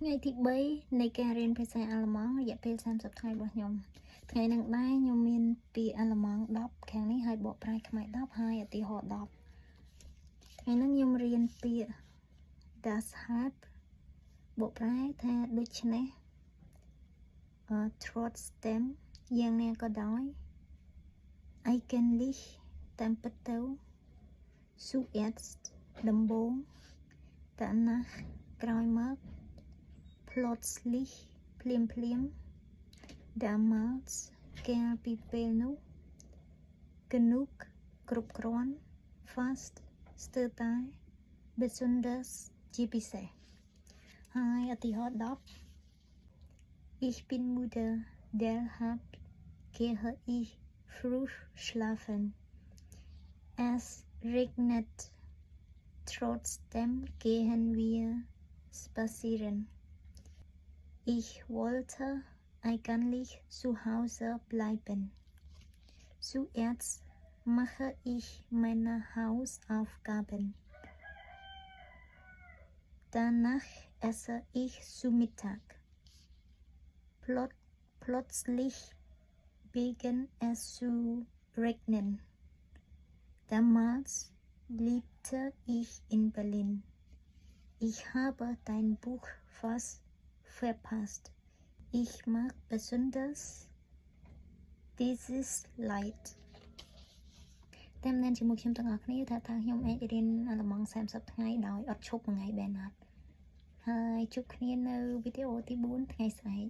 ថ្ងៃទី3នៃការរៀនភាសាអាល្លឺម៉ង់រយៈពេល30ថ្ងៃរបស់ខ្ញុំថ្ងៃនឹងដែរខ្ញុំមានពាក្យអាល្លឺម៉ង់10ខាងនេះហើយបកប្រែខ្មែរ10ហើយឧទាហរណ៍10ថ្ងៃនេះខ្ញុំរៀនពាក្យ das halb បកប្រែថាដូច្នេះtrotzdem យ៉ាងណាក៏ដោយ eigentlich តាមពិតទៅ zuerst ដំបូង danach ក្រោយមក plötzlich ភ្លាម damals កាលពីពេលនោះ genug គ្រប់គ្រាន់ fast ស្ទើរតែ besonders ជាពិសេសហើយឧទាហរណ៍10 Ich bin müde deshalb gehe ich früh schlafen Es regnet trotzdem gehen wir spazieren Ich wollte eigentlich zu Hause bleiben. Zuerst mache ich meine Hausaufgaben. Danach esse ich zu Mittag. Plötzlich begann es zu regnen. Damals lebte ich in Berlin. Ich habe dein Buch fast verpasst. Ich mag besonders dieses Lied. តាមដានជាមួយខ្ញុំទាំងអស់គ្នាថាខ្ញុំអាចរៀនអាល្លឺម៉ង់30ថ្ងៃដោយអត់ឈប់មួយថ្ងៃបែបណាហើយជួបគ្នានៅវីដេអូទី4ថ្ងៃស្អែក